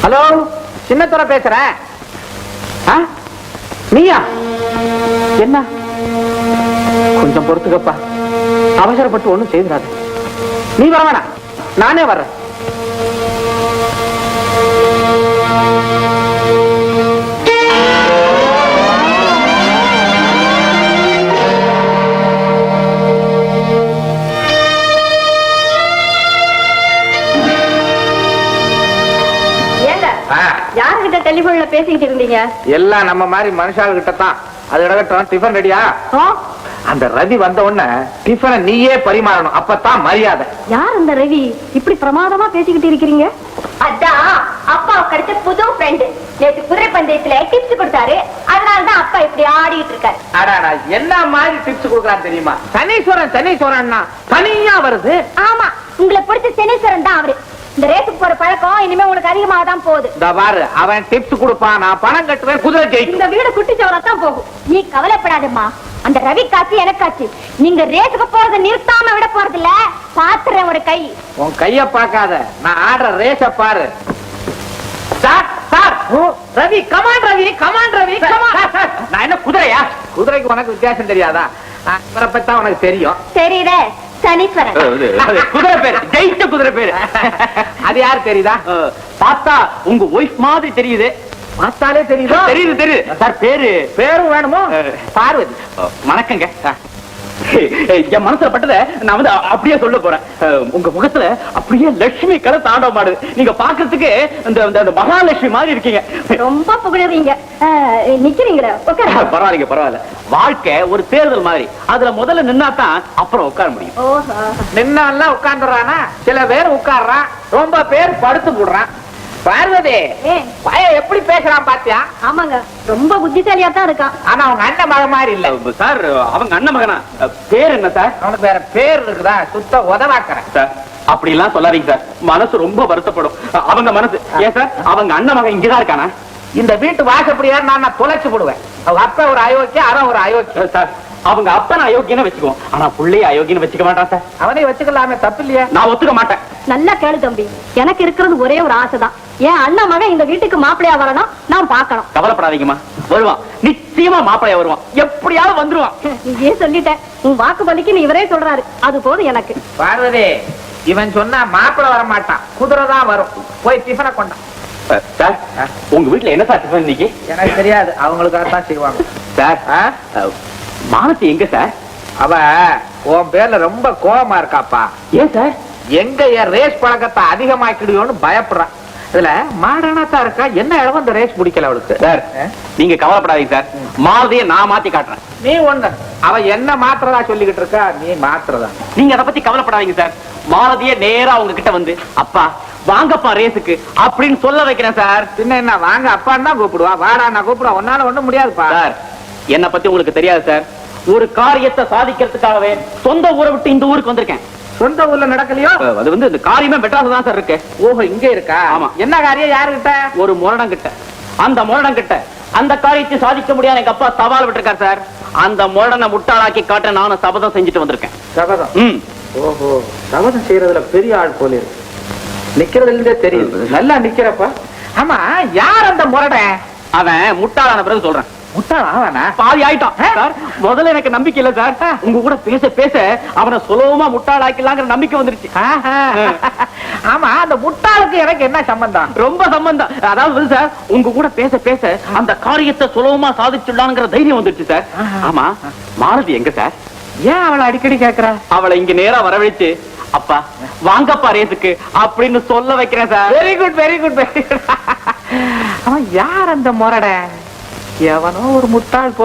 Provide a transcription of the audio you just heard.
Hello, Chinnathurai பேசுறேன். நீயா? என்ன கொஞ்சம் பொறுத்துக்கப்பா, அவசரப்பட்டு ஒண்ணும் செய்திடாது. நீ வர வேணாம், நானே வர்றேன். யாருகிட்ட டெலிபோன்ல பேசிக்கிட்டு இருந்தீங்க? எல்லாம் நம்ம மாதிரி மனுஷால் கிட்ட தான். அது இடகட்டும். டிஃபன் ரெடியா? அந்த ரவி வந்த உடனே டிஃபனை நீயே பரிமாறணும், அப்பதான் மரியாதை. யார் அந்த ரவி? இப்படி பிரமாதமா பேசிக்கிட்டு இருக்கிறீங்க? அதான் அப்பா கிடைச்ச புது ஃப்ரெண்ட். நேத்து குதிரை பந்தயத்துல டிப்ஸ் கொடுத்தாரு, அதனாலதான் அப்பா இப்படி ஆடிட்டு இருக்காரு. அடாடா, என்ன மாதிரி டிப்ஸ் கொடுக்கறான்னு தெரியுமா? சனீஸ்வரன் சனீஸ்வரன் தனியா வருது. ஆமா, உங்களை பிடிச்ச சனீஸ்வரன் தான் அவரு. இந்த ரேட்டுக்கு போற பழக்கம் இனிமே உங்களுக்கு அதிகமாக தான் போகுது. பாரு, அவன் டிப்ஸ் கொடுப்பான், நான் பணம் கட்டுவேன், குதிரை ஜெயிக்கும். இந்த வீடு குட்டிச்சவரா தான் போகும். நீ கவலைப்படாதம்மா, அந்த ரவி காட்சி எனக்காச்சு. நீங்க ரேட்டுக்கு போறதை நிறுத்தாம விட போறது இல்ல. பாத்துறேன் ஒரு கை. உன் கைய பாக்காத, நான் ஆடுற ரேஸ பாரு. Ravi come on, Ravi come on, Ravi come on. நான் என்ன குதிரையா? குதிரைக்கு உனக்கு வித்தியாசம் தெரியாதா? இவரை பத்தி தான் உனக்கு தெரியும். தெரியுதே, சனீஸ்வரன். குதிரை பேரு, ஜெயிச்ச குதிரை பேரு. அது யாரு தெரியுதா? பார்த்தா உங்க ஒய்ஃப் மாதிரி தெரியுது. பார்த்தாலே தெரியுதா? தெரியுது தெரியுது சார். பேரும் வேணுமோ? பார்வதி. வணக்கங்க. என் மனசுல பட்டத நான் வந்து அப்படியே சொல்ல போறேன். உங்க முகத்துல அப்படியே லட்சுமி கலை தாண்டவம் ஆடுது. நீங்க பாக்குறதுக்கு இந்த மகாலட்சுமி மாதிரி இருக்கீங்க. ரொம்ப புகழறீங்க. நிக்கிறீங்களா? பரவாயில்லைங்க, பரவாயில்ல. வாழ்க்கை ஒரு தேர்தல் மாதிரி. அதுல முதல்ல நின்னாதான் அப்புறம் உட்கார முடியும். நின்னா உட்கார்ந்துறானா? சில பேர் உட்கார்றான், ரொம்ப பேர் படுத்து போடுறான். பார்வதி, பையன் எப்படி பேசுறான் பாத்தியா? ஆமாங்க, ரொம்ப புத்திசாலியா தான் இருக்கான். ஆனா அவங்க அண்ணன் மகன் மாதிரி இல்ல சார். அவங்க அண்ணன் மகனா? பேர் என்ன சார்? அவனுக்கு வேற பேர் இருக்குதா? சுத்த உதவாக்குறேன் சார். அப்படி எல்லாம் சொல்லாதீங்க சார், மனசு ரொம்ப வருத்தப்படும். அவங்க மனசு ஏன் சார்? அவங்க அண்ணன் மகன் இங்கதான் இருக்கானா? இந்த வீட்டு வாசப்படியா நான் தொலைச்சு போடுவேன். அவங்க அப்பா ஒரு அயோக்கியம், அவன் ஒரு அயோக்கியம். சார், அவங்க அப்பனை அயோக்கியன்னு வச்சுக்குவோம், ஆனா புள்ளைய அயோக்கியன்னு வச்சுக்க மாட்டான் சார். அவனே வச்சுக்கலாமே, தப்பு இல்லையா? நான் ஒத்துக்க மாட்டேன். நல்லா கேளு தம்பி, எனக்கு இருக்கிறது ஒரே ஒரு ஆசைதான். என் அண்ணன் மகன் இந்த வீட்டுக்கு மாப்பிள்ளையா வரணும், நான் பார்க்கணும். கவலைப்படாதீங்கம்மா, வருவான். நிச்சயமா மாப்பிள்ளையா வருவான், எப்படியாவது வந்துருவான். நீயே சொல்லிட்டேன், உன் வாக்குப்பதிக்கு நீ இவரே சொல்றாரு, அது போதும் எனக்கு. பார்வதி, இவன் சொன்னா மாப்பிள்ளை வர மாட்டான், குதிரை தான் வரும். போய் டிஃபனை கொண்டான். சார், உங்க வீட்டுல என்ன சார் டிஃபன் இன்னைக்கு? எனக்கு தெரியாது, அவங்களுக்காக தான் செய்வாங்க. சார், மானசி எங்க சார்? அவ உன் பேர்ல ரொம்ப கோபமா இருக்காப்பா. ஏன் சார்? எங்க என் ரேஸ் பழக்கத்தை அதிகமாக்கிடுவோன்னு பயப்படுறான். இதுல மாடானாத்தான் இருக்கா, என்ன இடம் இந்த ரேஸ் பிடிக்கல அவளுக்கு. சார், நீங்க கவலைப்படாதீங்க சார், மாலதியை நான் மாத்தி காட்டுறேன். நீ ஒண்ணு, அவ என்ன மாத்திரதா சொல்லிக்கிட்டு இருக்கா, நீ மாத்திரதா. நீங்க அதை பத்தி கவலைப்படாதீங்க சார். மாலதியை நேரா உங்க கிட்ட வந்து, அப்பா வாங்கப்பா ரேஸுக்கு அப்படின்னு சொல்ல வைக்கிறேன் சார். பின்ன என்ன, வாங்க அப்பான்னு தான் கூப்பிடுவா, வாடா நான் கூப்பிடுவா. ஒன்னால ஒண்ணும் முடியாதுப்பா. சார், என்ன பத்தி உங்களுக்கு தெரியாது சார். ஒரு காரியத்தை சாதிக்கிறதுக்காகவே சொந்த ஊரை விட்டு இந்த ஊருக்கு வந்திருக்கேன். சொந்த ஊர்ல நடக்கலையோ? அது வந்து இந்த காரியமே மெட்ராஸ்ல தான் சார் இருக்கு. ஓஹோ, இங்க இருக்கா? ஆமா. என்ன காரியம்? யாருகிட்ட? ஒரு முரடம் கிட்ட. அந்த முரடம் கிட்ட அந்த காரியத்தை சாதிக்க முடியாது எங்க அப்பா சவால் விட்டுருக்கார் சார். அந்த முரடனை முட்டாளாக்கி காட்ட நானும் சபதம் செஞ்சுட்டு வந்திருக்கேன். சபதம்? ஓஹோ, சபதம் செய்யறதுல பெரிய ஆள் போல இருக்கு. நிக்கிறதுல இருந்தே தெரியுது, நல்லா நிக்கிறப்பா. ஆமா, யார் அந்த முரடன்? அவன் முட்டாளான பிறகு சொல்றேன். முட்டாளா? பாதி ஆயிட்டான் சார். முதல்ல எனக்கு நம்பிக்கை இல்ல சார். உங்க கூட பேச பேச அவனை சுலபமா முட்டாளாக்கலாங்கிற நம்பிக்கை வந்துருச்சு. ஆமா, அந்த முட்டாளுக்கு எனக்கு என்ன சம்பந்தம்? ரொம்ப சம்பந்தம். அதாவது சார், உங்க கூட பேச பேச அந்த காரியத்தை சுலபமா சாதிச்சுடலாங்கிற தைரியம் வந்துருச்சு சார். ஆமா, மாலதி எங்க சார்? ஏன் அவளை அடிக்கடி கேக்குற? அவளை இங்க நேரா வரவழைச்சு, அப்பா வாங்கப்பா ரேஸுக்கு அப்படின்னு சொல்ல வைக்கிறேன் sir. Very good, very good, very good. அவன் யார் அந்த முரடன்? எவனோ ஒரு முட்டாள் போ